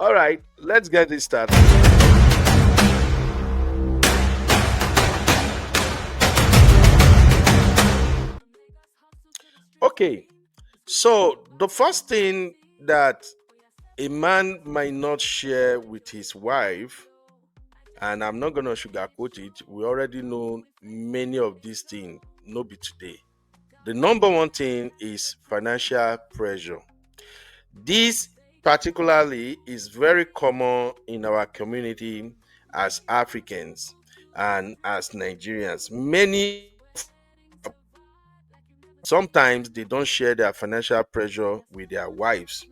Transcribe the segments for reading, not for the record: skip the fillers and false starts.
All right, let's get this started. Okay, so the first thing that a man might not share with his wife, and I'm not gonna sugarcoat it, we already know many of these things, no be today. The number one thing is financial pressure. This particularly is very common in our community as Africans and as Nigerians. Sometimes they don't share their financial pressure with their wives.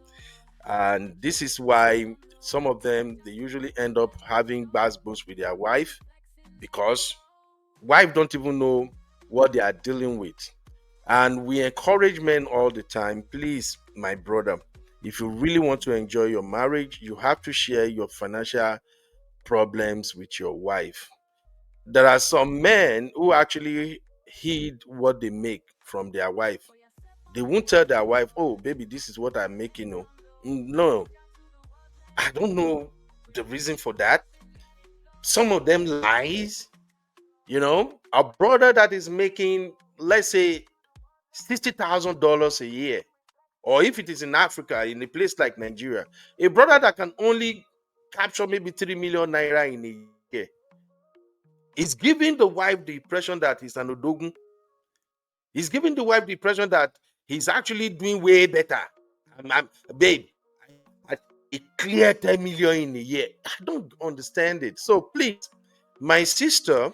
And this is why some of them they usually end up having bad boosts with their wife because wife don't even know what they are dealing with. And we encourage men all the time, please, my brother, if you really want to enjoy your marriage, you have to share your financial problems with your wife. There are some men who actually hid what they make from their wife. They won't tell their wife, oh, baby, this is what I'm making. No, no, I don't know the reason for that. Some of them lies, a brother that is making, let's say, $60,000 a year, or if it is in Africa, in a place like Nigeria, a brother that can only capture maybe 3 million naira in a year is giving the wife the impression that he's an Odogun. He's giving the wife the impression that he's actually doing way better. Babe, I, a clear 10 million in a year. I don't understand it. So please, my sister,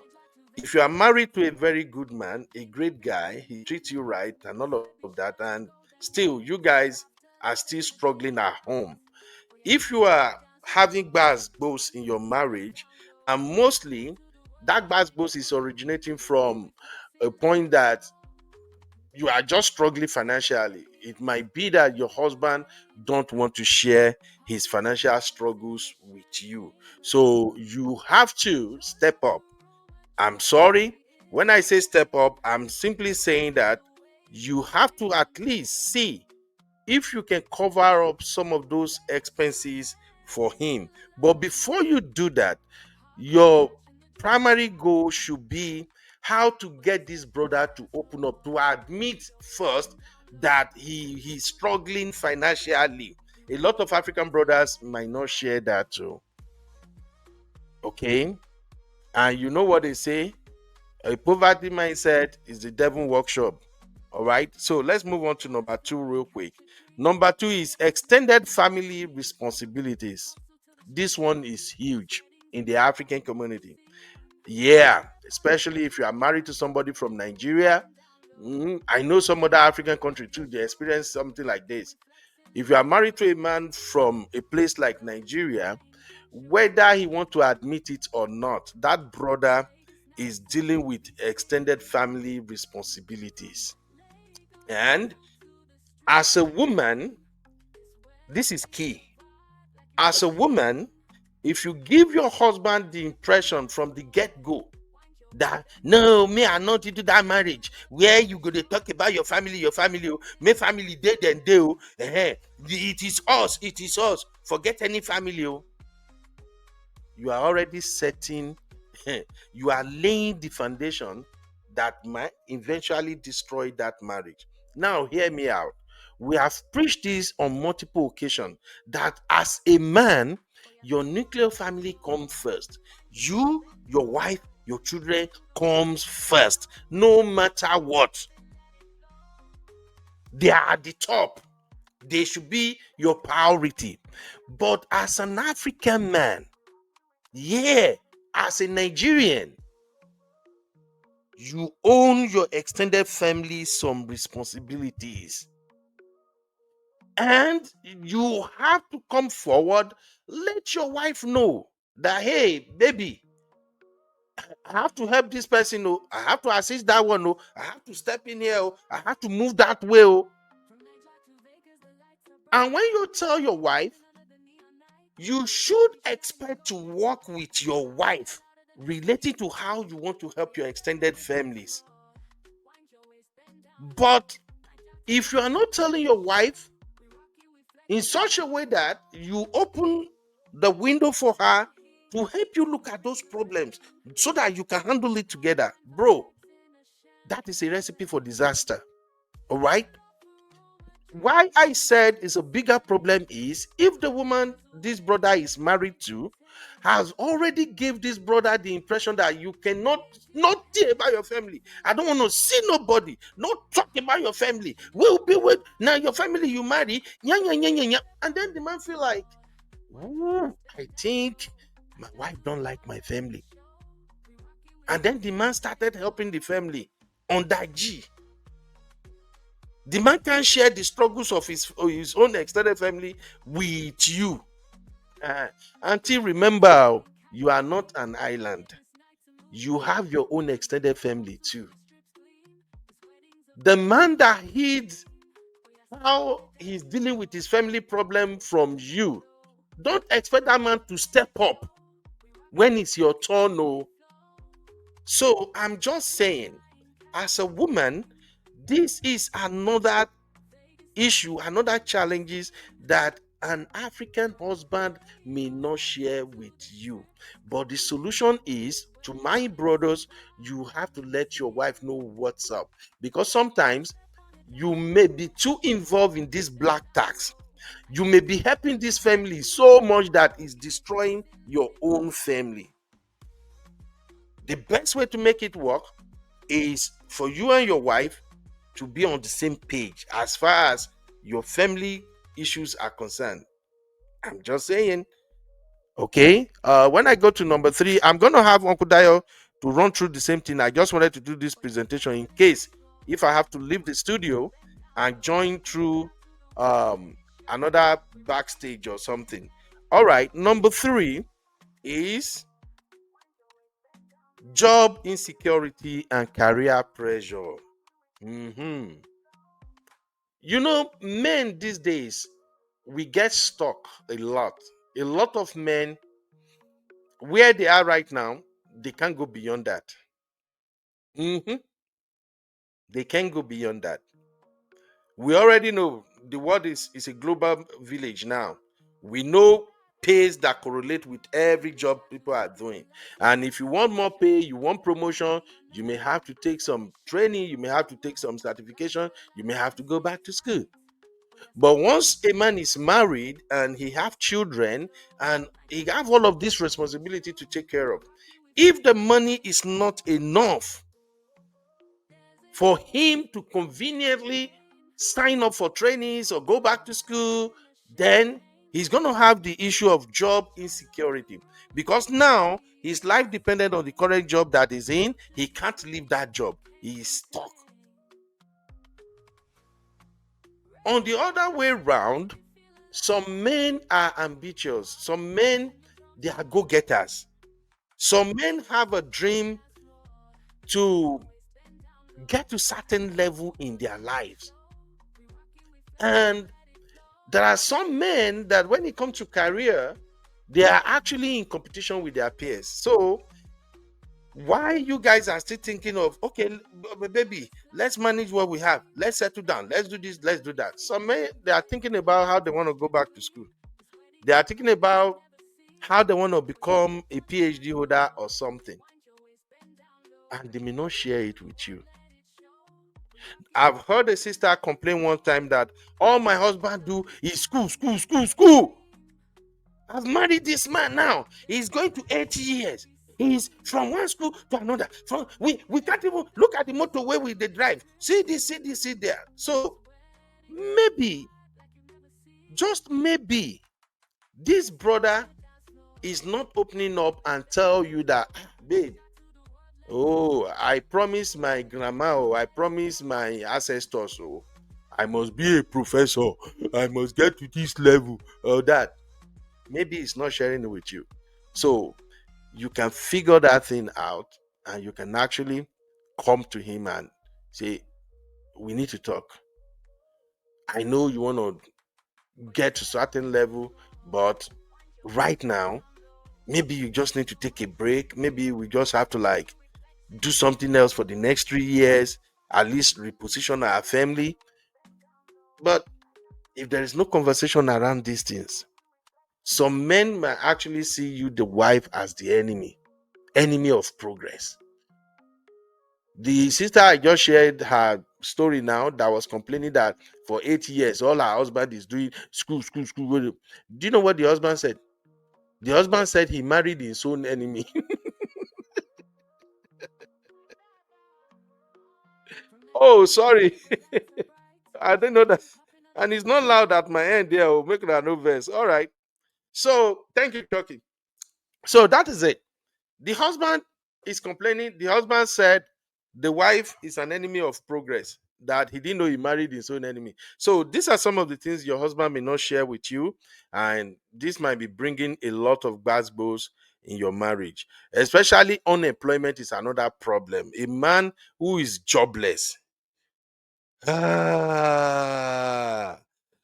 if you are married to a very good man, a great guy, he treats you right and all of that, and still you guys are still struggling at home. If you are having bad both in your marriage, and mostly that bad both is originating from a point that you are just struggling financially. It might be that your husband don't want to share his financial struggles with you. So you have to step up. I'm sorry. When I say step up, I'm simply saying that you have to at least see if you can cover up some of those expenses for him. But before you do that, your primary goal should be how to get this brother to open up, to admit first that he's struggling financially. A lot of African brothers might not share that too. Okay. And you know what they say? A poverty mindset is the devil workshop. All right. So let's move on to number two real quick. Number two is extended family responsibilities. This one is huge in the African community. Yeah, especially if you are married to somebody from Nigeria. I know some other African country too, they experience something like this. If you are married to a man from a place like Nigeria, whether he want to admit it or not, that brother is dealing with extended family responsibilities. And as a woman, this is key. As a woman, if you give your husband the impression from the get-go that no, me I not into that marriage where you go to talk about your family, me family dead and they, it is us. Forget any family. You are already setting, you are laying the foundation that might eventually destroy that marriage. Now, hear me out. We have preached this on multiple occasions that as a man, your nuclear family comes first. You, your wife, your children comes first, no matter what. They are at the top. They should be your priority. But as an African man, yeah, as a Nigerian, you own your extended family some responsibilities. And you have to come forward, let your wife know that, hey, baby, I have to help this person. Oh, I have to assist that one. Oh, I have to step in here. Oh, I have to move that way. Oh. And when you tell your wife, you should expect to work with your wife relating to how you want to help your extended families. But if you are not telling your wife in such a way that you open the window for her to help you look at those problems so that you can handle it together. Bro, that is a recipe for disaster. All right. Why I said it's a bigger problem is if the woman this brother is married to has already gave this brother the impression that you cannot not think about your family. I don't want to see nobody. Not talk about your family. We'll be with now your family you marry. Yeah, yeah, yeah, yeah, yeah. And then the man feel like, I think my wife don't like my family. And then the man started helping the family on that G. The man can share the struggles of his own extended family with you. Uh, Until remember, you are not an island. You have your own extended family too. The man that hides how he's dealing with his family problem from you, don't expect that man to step up when it's your turn. No. So I'm just saying, as a woman, this is another issue, another challenges that an African husband may not share with you. But the solution is, to my brothers, you have to let your wife know what's up. Because sometimes you may be too involved in this black tax. You may be helping this family so much that it's destroying your own family. The best way to make it work is for you and your wife to be on the same page as far as your family issues are concerned. I'm just saying. Okay. When I go to number 3, I'm gonna have Uncle Dio to run through the same thing. I just wanted to do this presentation in case if I have to leave the studio and join through another backstage or something. All right. Number 3 is job insecurity and career pressure. Mhm. You know, men these days, we get stuck a lot. A lot of men, where they are right now, they can't go beyond that. Mhm. They can't go beyond that. We already know the world is a global village now. We know pays that correlate with every job people are doing. And if you want more pay, you want promotion, you may have to take some training, you may have to take some certification, you may have to go back to school. But once a man is married and he have children and he have all of this responsibility to take care of, if the money is not enough for him to conveniently sign up for trainings or go back to school, then he's going to have the issue of job insecurity because now his life dependent on the current job that is in. He can't leave that job. He is stuck. On the other way round, some men are ambitious. Some men, they are go-getters. Some men have a dream to get to certain level in their lives. And there are some men that when it comes to career, they are actually in competition with their peers. So why you guys are still thinking of, okay, baby, let's manage what we have. Let's settle down. Let's do this. Let's do that. Some men, they are thinking about how they want to go back to school. They are thinking about how they want to become a PhD holder or something, and they may not share it with you. I've heard a sister complain one time that all my husband do is school, school, school, school. I've married this man now. He's going to 80 years. He's from one school to another. From we can't even look at the motorway with the drive. See this, see this, see there. So maybe, just maybe, this brother is not opening up and tell you that, babe, oh, I promise my grandma, oh, I promise my ancestors, oh, I must be a professor. I must get to this level or that. Maybe he's not sharing it with you. So you can figure that thing out and you can actually come to him and say, we need to talk. I know you want to get to certain level, but right now, maybe you just need to take a break. Maybe we just have to like do something else for the next 3 years, at least reposition our family. But if there is no conversation around these things, Some men might actually see you, the wife, as the enemy of progress. The sister I just shared her story now that was complaining that for 8 years all her husband is doing school, school, school. Do you know what the husband said? The husband said he married his own enemy. Oh, sorry. I didn't know that. And it's not loud at my end there. Oh, make that no verse. All right. So thank you, Chucky. So that is it. The husband is complaining. The husband said the wife is an enemy of progress, that he didn't know he married his own enemy. So these are some of the things your husband may not share with you. And this might be bringing a lot of bad blows in your marriage. Especially unemployment is another problem. A man who is jobless. Ah,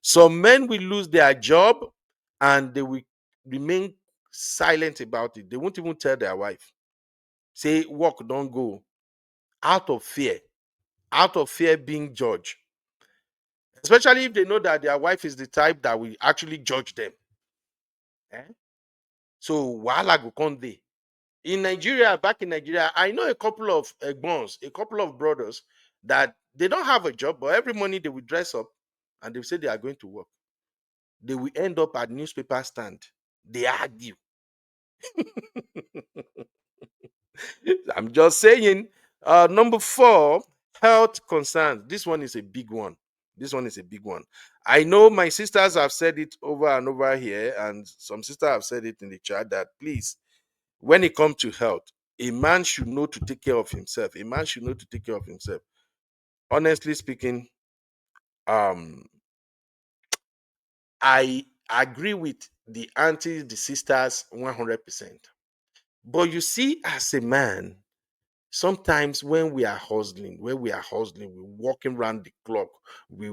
some men will lose their job and they will remain silent about it. They won't even tell their wife. Say, work, don't go. Out of fear being judged. Especially if they know that their wife is the type that will actually judge them. Eh? So, wahala go come dey. In Nigeria, back in Nigeria, I know a couple of egbons, a couple of brothers that they don't have a job, but every morning they will dress up and they will say they are going to work. They will end up at newspaper stand. They argue. I'm just saying. Number 4, health concerns. This one is a big one. This one is a big one. I know my sisters have said it over and over here, and some sisters have said it in the chat that please, when it comes to health, a man should know to take care of himself. A man should know to take care of himself. Honestly speaking, um, I agree with the aunties, the sisters, 100%. But you see, as a man, sometimes when we are hustling, we're walking around the clock. We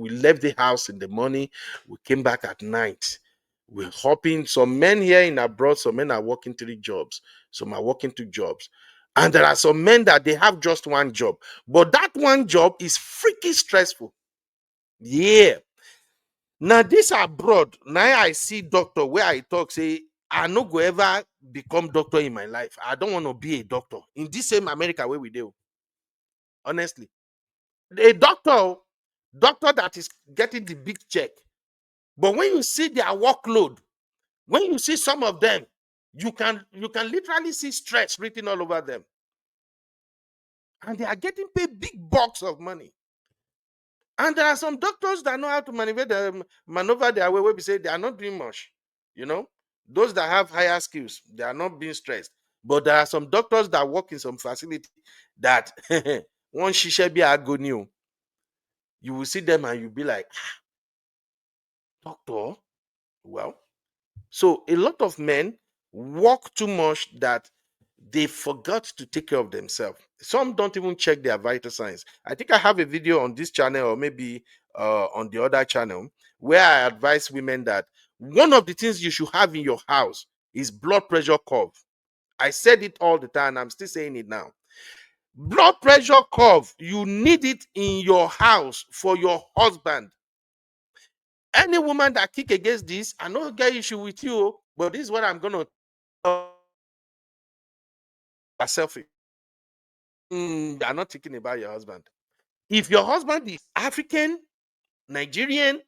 left the house in the morning, we came back at night. We're hopping. Some men here in abroad, some men are working 3 jobs, some are working 2 jobs. And there are some men that they have just one job, but that one job is freaking stressful. Yeah. Now, this abroad, now I see doctor where I talk, say, I no go ever become doctor in my life. I don't want to be a doctor. In this same America where we do, honestly. A doctor that is getting the big check. But when you see their workload, when you see some of them, you can literally see stress written all over them. And they are getting paid big bucks of money. And there are some doctors that know how to maneuver their way where we say they are not doing much. You know, those that have higher skills, they are not being stressed. But there are some doctors that work in some facility that one shisha be agony. You will see them and you'll be like, doctor? Well, so a lot of men work too much that they forgot to take care of themselves. Some don't even check their vital signs. I think I have a video on this channel or maybe on the other channel where I advise women that one of the things you should have in your house is blood pressure curve. I said it all the time. I'm still saying it now. Blood pressure curve, you need it in your house for your husband. Any woman that kick against this, I don't get issue with you, but this is what I'm gonna tell myself. You're not thinking about your husband. If your husband is African, Nigerian,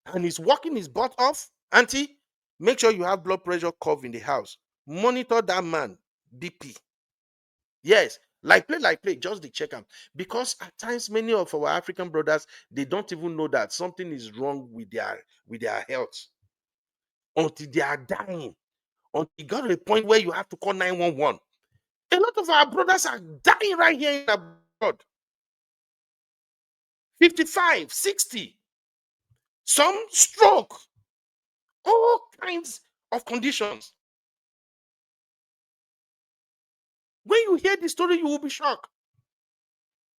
and is working his butt off, auntie, make sure you have blood pressure curve in the house. Monitor that man, BP. Yes, like play, just the check him. Because at times many of our African brothers, they don't even know that something is wrong with their health until they are dying. Until you got to a point where you have to call 911. A lot of our brothers are dying right here in abroad. 55, 60. Some stroke, all kinds of conditions. When you hear the story, you will be shocked.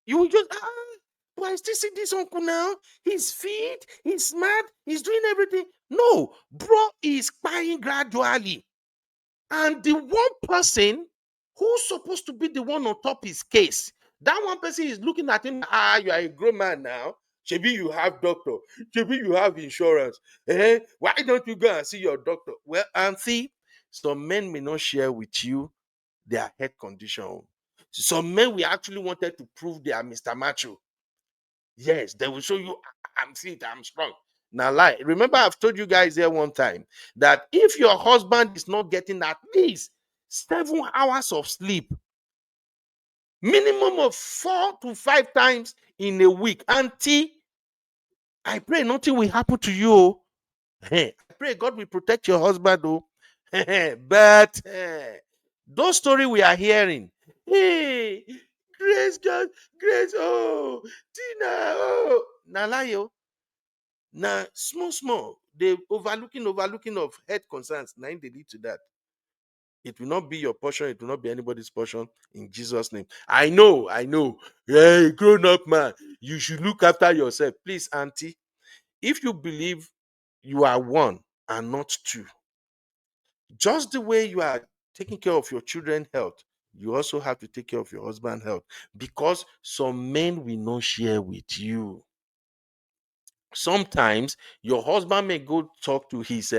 You will just, but I still see this uncle now. He's fit, he's smart, he's doing everything. No, bro is dying gradually. And the one person who's supposed to be the one on top his case, that one person is looking at him, you are a grown man now. Maybe you have doctor. Maybe you have insurance. Why don't you go and see your doctor? Well, auntie, some men may not share with you their health condition. Some men we actually wanted to prove they are Mr. Macho. Yes, they will show you I'm fit, I'm strong. Now, lie. Remember, I've told you guys here one time that if your husband is not getting at least 7 hours of sleep, minimum of 4 to 5 times in a week, auntie, I pray nothing will happen to you. I pray God will protect your husband, though. But those stories we are hearing, hey, Grace, God, Grace, oh, Tina, oh, Nalayo. Now, small, small, they overlooking of health concerns. Now, they lead to that. It will not be your portion. It will not be anybody's portion in Jesus' name. I know, I know. Hey, grown up man, you should look after yourself. Please, auntie, if you believe you are one and not two, just the way you are taking care of your children's health, you also have to take care of your husband's health because some men will not share with you. Sometimes your husband may go talk to his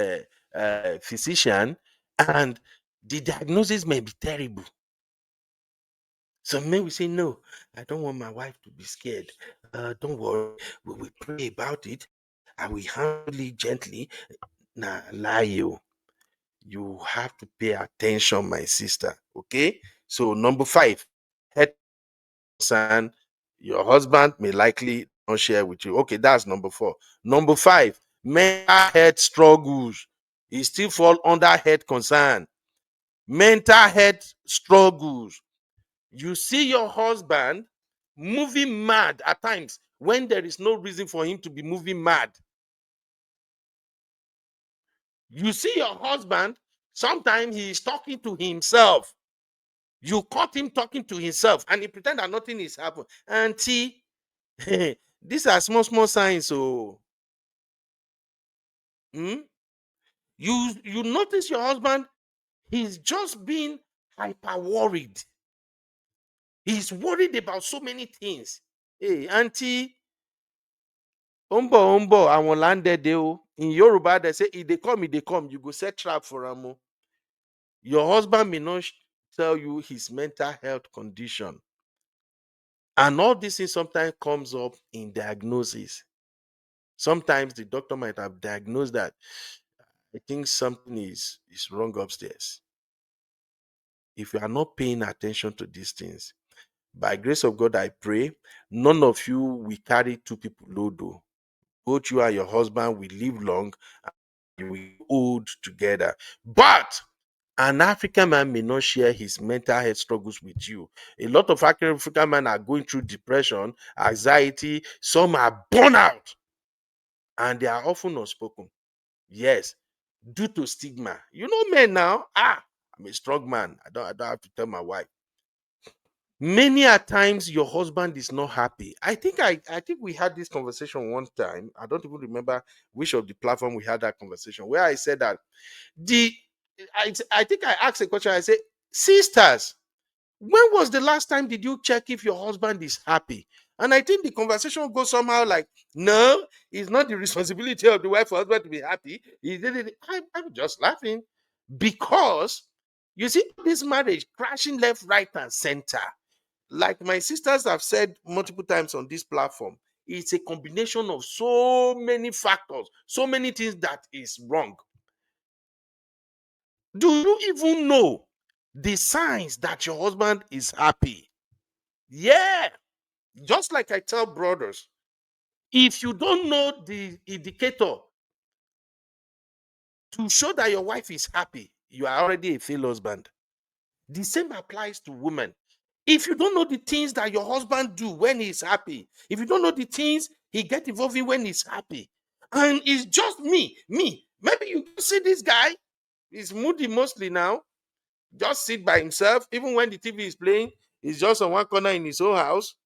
physician and the diagnosis may be terrible. Some men will say, no, I don't want my wife to be scared. Don't worry, we will pray about it. I will handle it gently. Nah, lie you have to pay attention, my sister. Okay. So number 5, head concern. Your husband may likely not share with you. Okay, that's number 4. Number 5, mental health struggles. It still fall under head concern. Mental health struggles. You see your husband moving mad at times when there is no reason for him to be moving mad. You see your husband, sometimes he is talking to himself. You caught him talking to himself and he pretend that nothing is happening. Auntie, these are small, small signs. So you notice your husband, he's just being hyper worried. He's worried about so many things. Hey, auntie, umbo, I want landed there. In Yoruba, they say, if they come, you go set trap for them. Your husband may not tell you his mental health condition. And all this thing sometimes comes up in diagnosis. Sometimes the doctor might have diagnosed that I think something is wrong upstairs. If you are not paying attention to these things, by grace of God, I pray none of you will carry 2 people load. Though. Both you and your husband will live long and you will hold together. But an African man may not share his mental health struggles with you. A lot of African men are going through depression, anxiety, some are burnout, and they are often unspoken. Yes, due to stigma. You know, men now, I'm a strong man. I don't have to tell my wife. Many a times your husband is not happy. I think we had this conversation one time. I don't even remember which of the platform we had that conversation where I said that the I think I asked a question. I said, sisters, when was the last time did you check if your husband is happy? And I think the conversation goes somehow like, no, it's not the responsibility of the wife or husband to be happy. He did it. I'm just laughing because you see this marriage crashing left, right, and center. Like my sisters have said multiple times on this platform, it's a combination of so many factors, so many things that is wrong. Do you even know the signs that your husband is happy? Yeah. Just like I tell brothers, if you don't know the indicator to show that your wife is happy, you are already a failed husband. The same applies to women. If you don't know the things that your husband do when he's happy, if you don't know the things he get involved in when he's happy, and it's just me. Maybe you see this guy, he's moody mostly now, just sit by himself, even when the TV is playing, he's just on one corner in his own house.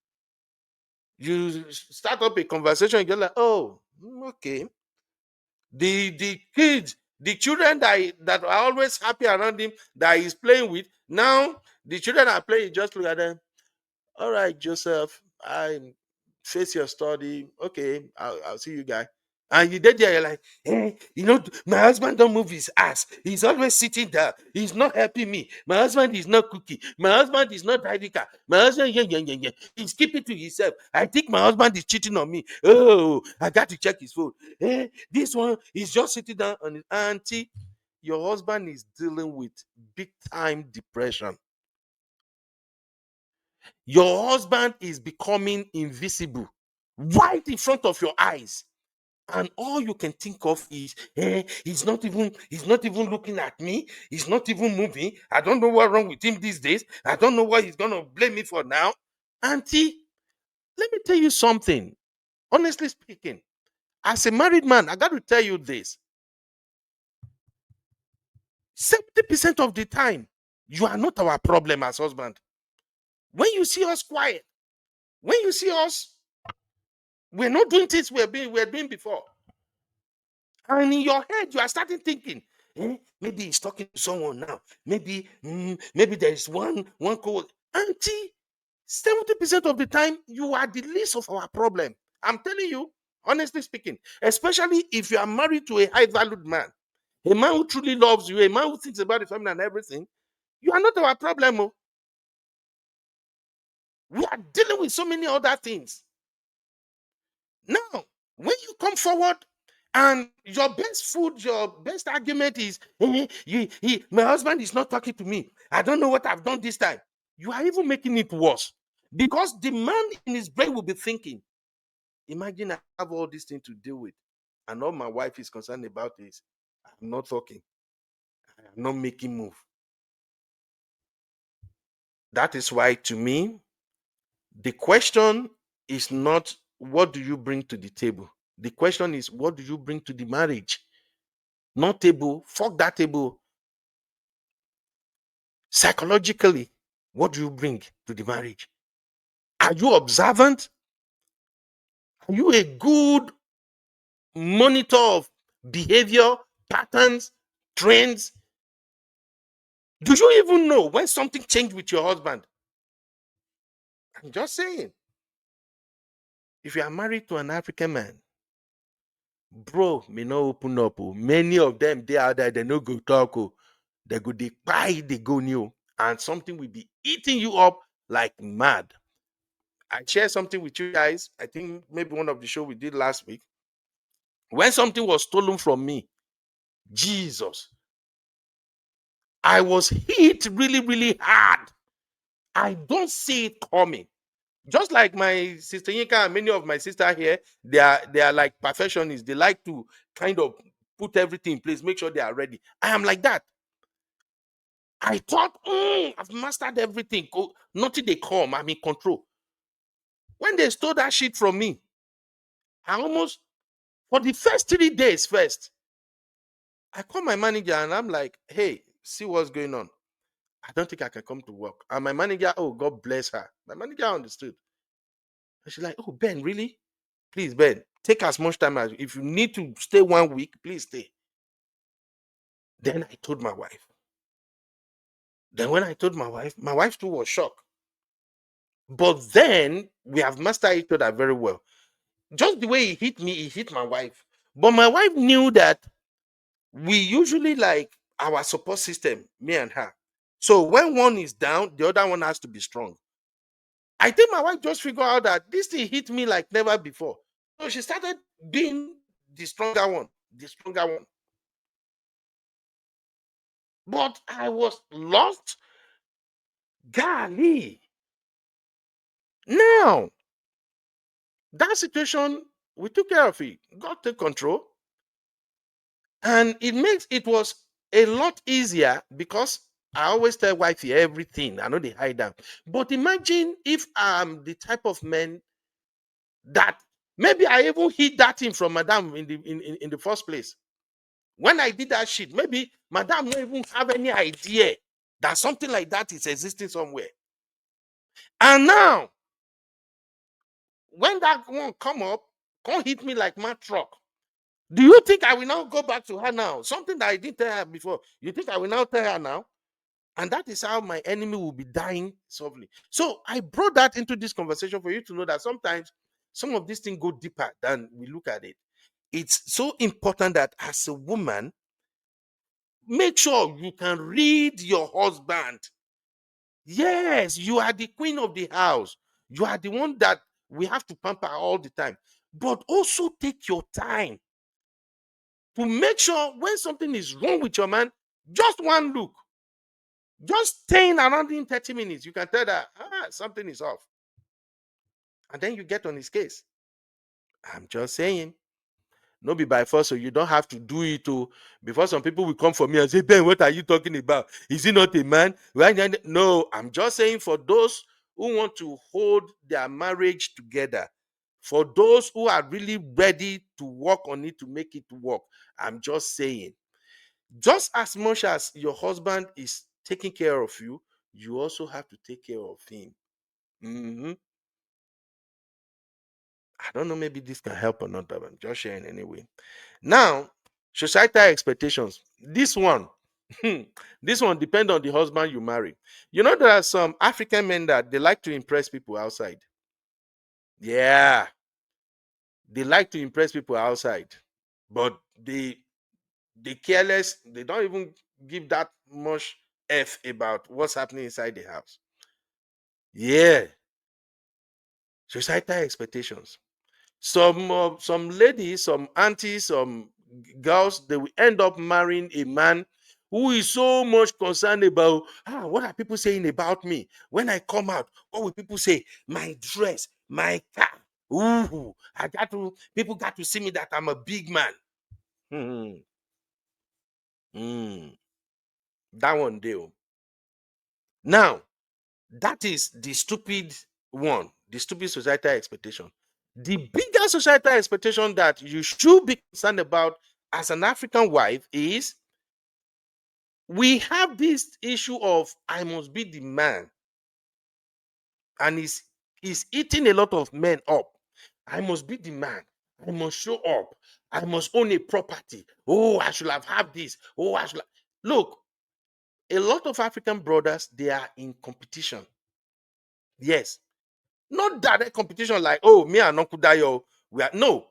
You start up a conversation, you're like, oh, okay. The kids, the children that are always happy around him that he's playing with, now the children are playing, just look at them. All right, Joseph, face your study. Okay, I'll see you guys. And you did there, you're like, my husband don't move his ass. He's always sitting there. He's not helping me. My husband is not cooking. My husband is not driving car. My husband, yeah, yeah, yeah, yeah. He's keeping to himself. I think my husband is cheating on me. Oh, I got to check his phone. This one is just sitting down on his auntie. Your husband is dealing with big time depression. Your husband is becoming invisible right in front of your eyes. And all you can think of is, he's not even looking at me. He's not even moving. I don't know what's wrong with him these days. I don't know what he's gonna blame me for now. Auntie, let me tell you something. Honestly speaking, as a married man, I got to tell you this: 70% of the time, you are not our problem as husband. When you see us quiet, when you see us, we're not doing things we're doing before. And in your head, you are starting thinking, maybe he's talking to someone now. Maybe there is one call. Auntie, 70% of the time, you are the least of our problem. I'm telling you, honestly speaking, especially if you are married to a high-valued man, a man who truly loves you, a man who thinks about the family and everything, you are not our problem. Oh. We are dealing with so many other things. Now, when you come forward and your best food, your best argument is, my husband is not talking to me. I don't know what I've done this time. You are even making it worse because the man in his brain will be thinking, imagine I have all these things to deal with, and all my wife is concerned about is, I'm not talking, I'm not making move. That is why, to me, the question is not what do you bring to the table. The question is what do you bring to the marriage? Not table. Fuck that table. Psychologically, what do you bring to the marriage? Are you observant? Are you a good monitor of behavior, patterns, trends? Do you even know when something changed with your husband? I'm just saying. If you are married to an African man, bro, may not open up. Oh. Many of them, they are there, they no go talk. Oh. They go, they buy, they go new. And something will be eating you up like mad. I share something with you guys. I think maybe one of the show we did last week. When something was stolen from me, Jesus, I was hit really, really hard. I don't see it coming. Just like my sister Yinka and many of my sisters here, they are like perfectionists. They like to kind of put everything in place, make sure they are ready. I am like that. I thought, I've mastered everything. Nothing they come. I'm in control. When they stole that shit from me, I almost, for the first 3 days first, I call my manager and I'm like, hey, see what's going on. I don't think I can come to work. And my manager, oh, God bless her. My manager understood. And she's like, oh, Ben, really? Please, Ben, take as much time as if you need to stay 1 week, please stay. Then I told my wife. Then when I told my wife too was shocked. But then we have mastered each other very well. Just the way he hit me, he hit my wife. But my wife knew that we usually like our support system, me and her. So when one is down, the other one has to be strong. I think my wife just figured out that this thing hit me like never before. So she started being the stronger one, the stronger one. But I was lost. Golly. Now, that situation, we took care of it. God took control. And it was a lot easier because I always tell wifey everything. I know they hide them. But imagine if I'm the type of man that maybe I even hid that thing from madam in the first place. When I did that shit, maybe madam don't even have any idea that something like that is existing somewhere. And now, when that one come up, come hit me like my truck. Do you think I will now go back to her now? Something that I didn't tell her before. You think I will now tell her now? And that is how my enemy will be dying softly. So I brought that into this conversation for you to know that sometimes Some of these things go deeper than we look at it. It's so important that as a woman, make sure you can read your husband. Yes, you are the queen of the house. You are the one that we have to pamper all the time. But also take your time to make sure when something is wrong with your man, just one look, just staying around in 30 minutes, you can tell that something is off. And then you get on his case. I'm just saying. No be by force, so you don't have to do it. Before some people will come for me and say, Ben, what are you talking about? Is he not a man? No, I'm just saying for those who want to hold their marriage together, for those who are really ready to work on it to make it work, I'm just saying, just as much as your husband is taking care of you, you also have to take care of him. Mhm. I don't know, maybe this can help or not, but I'm just sharing anyway. Now, societal expectations. This one, this one depends on the husband you marry. You know, there are some African men that they like to impress people outside. Yeah, they like to impress people outside, but they careless. They don't even give that much f about what's happening inside the house. Yeah, societal expectations. Some ladies, some aunties, some girls, they will end up marrying a man who is so much concerned about what are people saying about me when I come out. What will people say? My dress, my car. Ooh, I got to. People got to see me that I'm a big man. Hmm. Hmm. That one deal. Now that is the stupid one, the stupid societal expectation. The bigger societal expectation that you should be concerned about as an African wife is we have this issue of I must be the man, and is eating a lot of men up. I must be the man. I must show up. I must own a property. Oh, I should have had this. Oh, I should have... Look, a lot of African brothers, they are in competition. Yes, not direct competition like, oh, me and Uncle Dayo. We are no.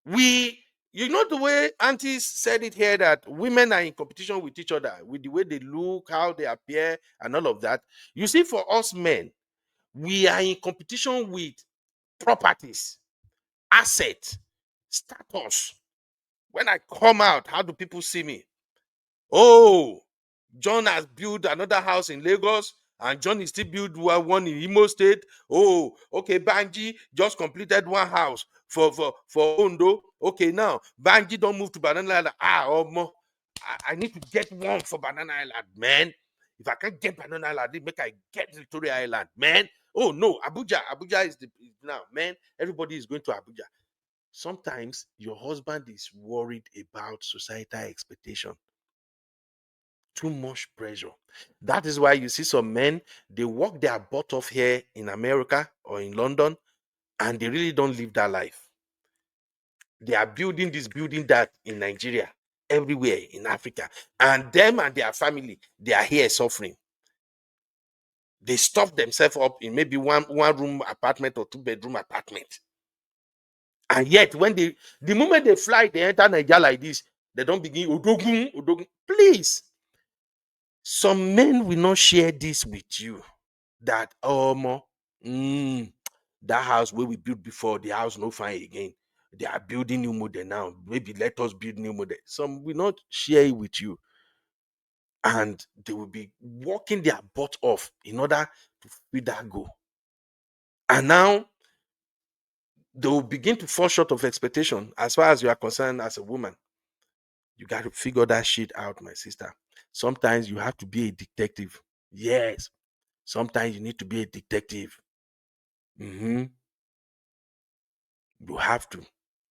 We You know the way aunties said it here that women are in competition with each other with the way they look, how they appear, and all of that. You see, for us men, we are in competition with properties, assets, status. When I come out, how do people see me? Oh, John has built another house in Lagos, and John is still build one in Imo State. Oh, okay, Banji just completed one house for Ondo. Okay, now Banji don't move to Banana Island. I need to get one for Banana Island, man. If I can't get Banana Island, then make I get Victoria Island, man. Oh no, Abuja is the now, man. Everybody is going to Abuja. Sometimes your husband is worried about societal expectation. Too much pressure. That is why you see some men, they work their butt off here in America or in London, and they really don't live that life. They are building this, building that in Nigeria, everywhere in Africa. And them and their family, they are here suffering. They stuff themselves up in maybe one room apartment or two-bedroom apartment. And yet, when the moment they fly, they enter Nigeria like this, they don't begin Odogun, Odogun. Please, some men will not share this with you. That mm, that house where we built before, the house no fine again. They are building new model now. Maybe let us build new model. Some will not share it with you, and they will be working their butt off in order to feed that goal. And now they will begin to fall short of expectation as far as you are concerned as a woman. You got to figure that shit out, my sister. Sometimes you have to be a detective. Yes. Sometimes you need to be a detective. Mhm. You have to.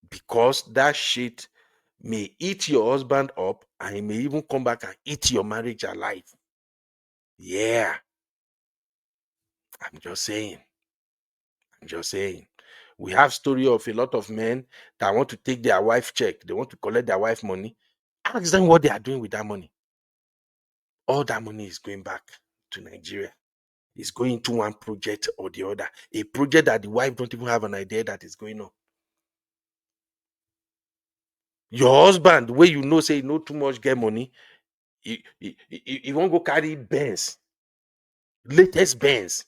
Because that shit may eat your husband up and it may even come back and eat your marriage alive. Yeah. I'm just saying. I'm just saying. We have story of a lot of men that want to take their wife check. They want to collect their wife money. Ask them what they are doing with that money. All that money is going back to Nigeria. is going to one project or the other, a project that the wife don't even have an idea that is going on. Your husband, where you know say you know too much get money, he won't go carry Benz, latest Benz.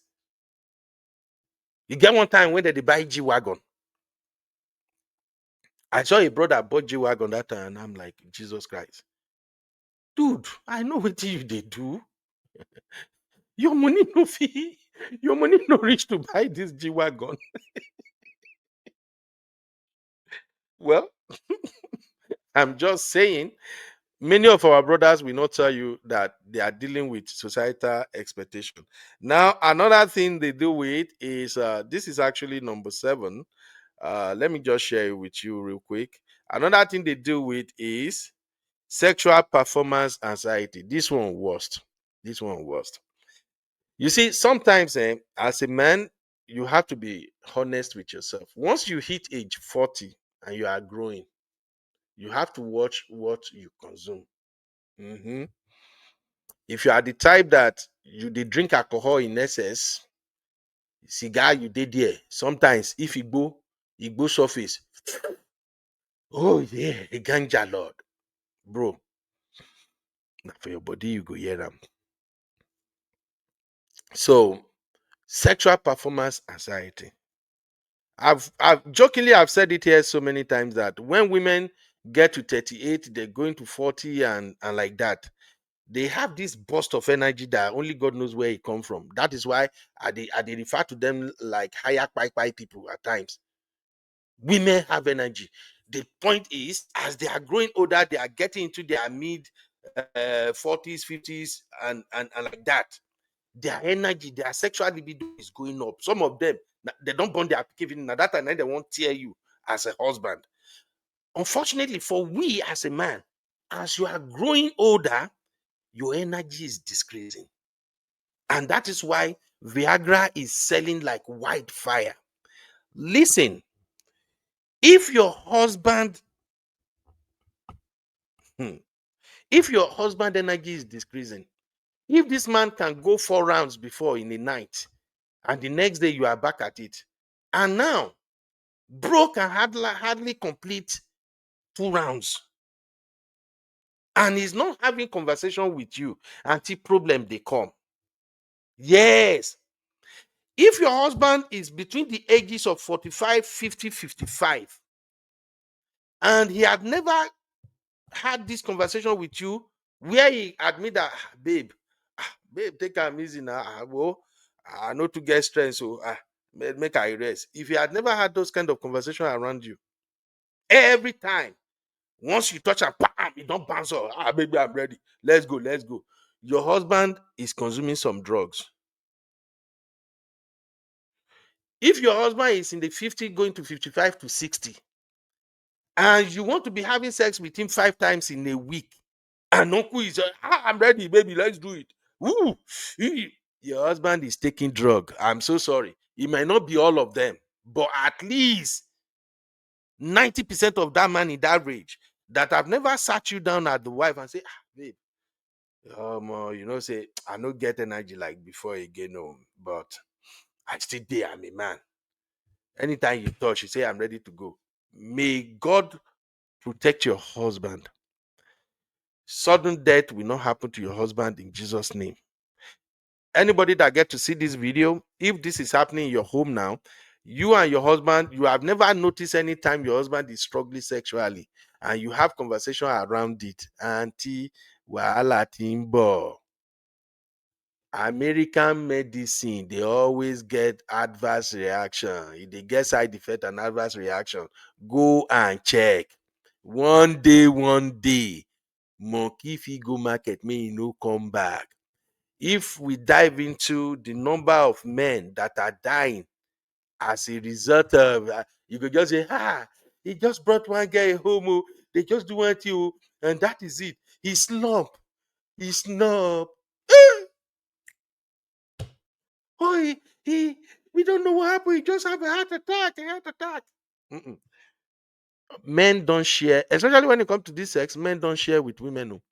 You get one time when they buy G wagon. I saw a brother bought G wagon that time, and I'm like, Jesus Christ, dude, I know what you they do. Your money no fee, your money no reach to buy this G wagon. Well, I'm just saying, many of our brothers will not tell you that they are dealing with societal expectation. Now, another thing they deal with is this is actually number 7. Let me just share it with you real quick. Another thing they deal with is sexual performance anxiety. This one worst. This one worst. You see, sometimes as a man, you have to be honest with yourself. Once you hit age 40 and you are growing, you have to watch what you consume. Mhm. If you are the type that you they drink alcohol in excess, cigar you did there. Sometimes if Igbo surface, oh yeah, a ganja lord, bro. Now for your body you go hear them. So sexual performance anxiety. I've jokingly I've said it here so many times that when women get to 38, they're going to 40 and like that. They have this burst of energy that only God knows where it come from. That is why I they refer to them like higher pi people at times. Women have energy. The point is, as they are growing older, they are getting into their mid 40s, 50s, and like that. Their energy, their sexual libido is going up. Some of them, they don't burn their giving. Now that time they won't tear you as a husband. Unfortunately, for we as a man, as you are growing older, your energy is decreasing. And that is why Viagra is selling like wildfire. Listen, if your husband, hmm, if your husband energy is decreasing, if this man can go 4 rounds before in a night, and the next day you are back at it, and now bro can hardly complete 2 rounds, and he's not having conversation with you until problem they come. Yes, if your husband is between the ages of 45, 50, 55, and he had never had this conversation with you where he admit that babe, take am easy now. Well, I know to get strength, so make I rest. If you had never had those kind of conversation around you, every time once you touch am, bam, you don't bounce up. Baby, I'm ready. Let's go, let's go. Your husband is consuming some drugs. If your husband is in the 50 going to 55 to 60, and you want to be having sex with him 5 times in a week, and uncle is I'm ready, baby, let's do it. Woo! Your husband is taking drug. I'm so sorry. It might not be all of them, but at least 90% of that man in that rage that have never sat you down at the wife and say, babe, say, I don't get energy like before again, no, but I still there, I'm a man. Anytime you touch, you say, I'm ready to go. May God protect your husband. Sudden death will not happen to your husband in Jesus' name. Anybody that get to see this video, if this is happening in your home now, you and your husband, you have never noticed any time your husband is struggling sexually, and you have conversation around it. Auntie, wahala timbo. American medicine, they always get adverse reaction. If they get side effect and adverse reaction, go and check. One day, monkey fit go market, may e no come back. If we dive into the number of men that are dying as a result of, you could just say, he just brought one guy home, they just do one thing, and that is it. He slump, he snub. Oh, we don't know what happened. He just have a heart attack. Mm-mm. Men don't share, especially when it comes to this sex. Men don't share with women. No.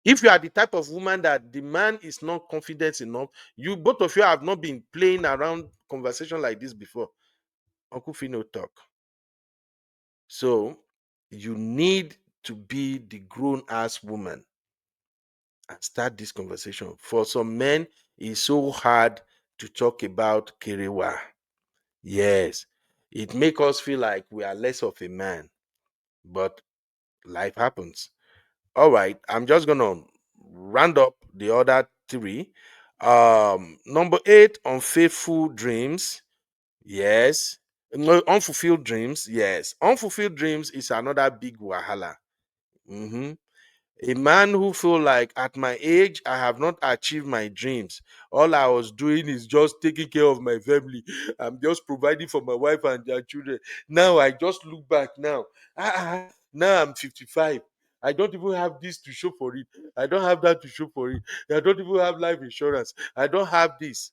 If you are the type of woman that the man is not confident enough, you both of you have not been playing around conversation like this before. Uncle Fino talk. So you need to be the grown ass woman and start this conversation. For some men, it's so hard to talk about kerewa. Yes, it makes us feel like we are less of a man, but life happens. All right, I'm just gonna round up the other three. Number 8, unfaithful dreams. Yes. No, unfulfilled dreams. Yes. Unfulfilled dreams is another big wahala. Mhm. A man who feel like at my age I have not achieved my dreams. All I was doing is just taking care of my family. I'm just providing for my wife and their children. Now I just look back now. Now I'm 55. I don't even have this to show for it. I don't have that to show for it. I don't even have life insurance. I don't have this.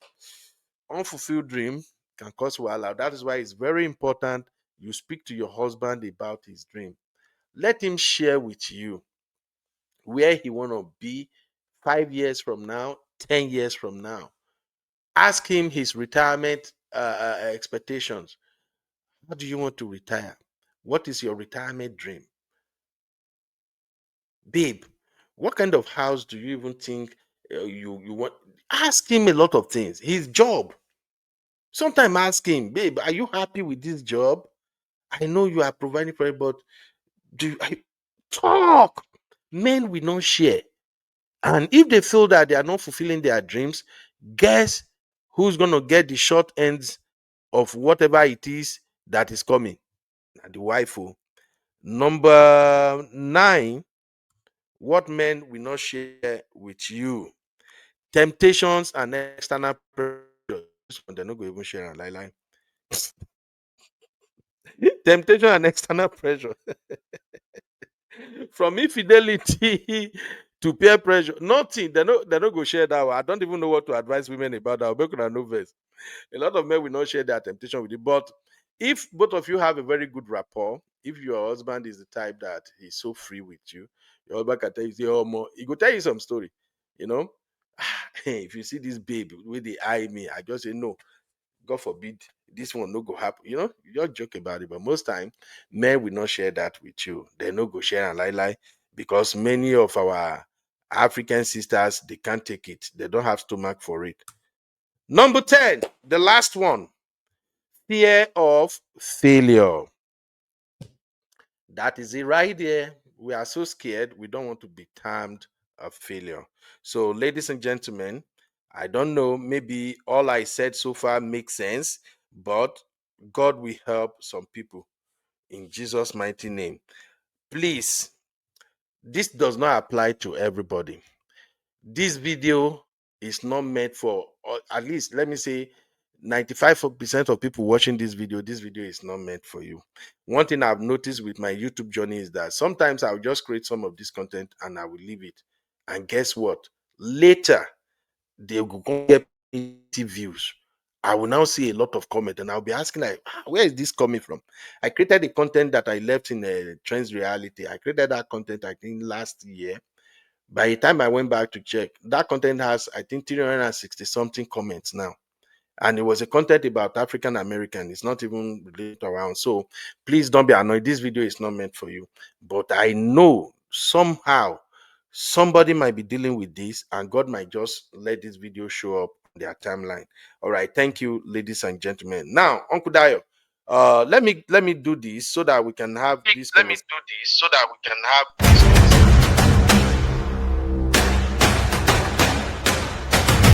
Unfulfilled dream can cause wahala. That is why it's very important you speak to your husband about his dream. Let him share with you where he want to be 5 years from now, 10 years from now. Ask him his retirement expectations. How do you want to retire? What is your retirement dream? Babe, what kind of house do you even think you want? Ask him a lot of things. His job. Sometimes ask him, babe, are you happy with this job? I know you are providing for it, but talk? Men will not share. And if they feel that they are not fulfilling their dreams, guess who's going to get the short ends of whatever it is that is coming? The wife. Oh. Number 9, what men will not share with you? Temptations and external pressure. This one, they're not going to even share on line. Temptation and external pressure. From infidelity to peer pressure, nothing. They not go share that one. I don't even know what to advise women about that. Make una know first. A lot of men will not share their temptation with you. But if both of you have a very good rapport, if your husband is the type that he's so free with you, your husband can tell you, say, oh, more, he go tell you some story. You know, if you see this babe with the eye me, I just say no. God forbid this one no go happen. You know, you just joke about it, but most time men will not share that with you. They no go share and lie because many of our African sisters they can't take it. They don't have stomach for it. Number 10, the last one, fear of failure. That is it right there. We are so scared. We don't want to be termed a failure. So, ladies and gentlemen, I don't know. Maybe all I said so far makes sense, but God will help some people in Jesus' mighty name. Please, this does not apply to everybody. This video is not meant for, or at least let me say, 95% of people watching this video is not meant for you. One thing I've noticed with my YouTube journey is that sometimes I'll just create some of this content and I will leave it. And guess what? Later, they will get views. I will now see a lot of comment and I'll be asking, like, where is this coming from? I created the content that I left in Trends Reality. I created that content, I think, last year. By the time I went back to check, that content has, I think, 360 something comments now. And it was a content about African American. It's not even related around. So please don't be annoyed. This video is not meant for you. But I know somehow somebody might be dealing with this, and God might just let this video show up on their timeline. All right. Thank you, ladies and gentlemen. Now, Uncle Dayo, let me do this so that we can have this conversation.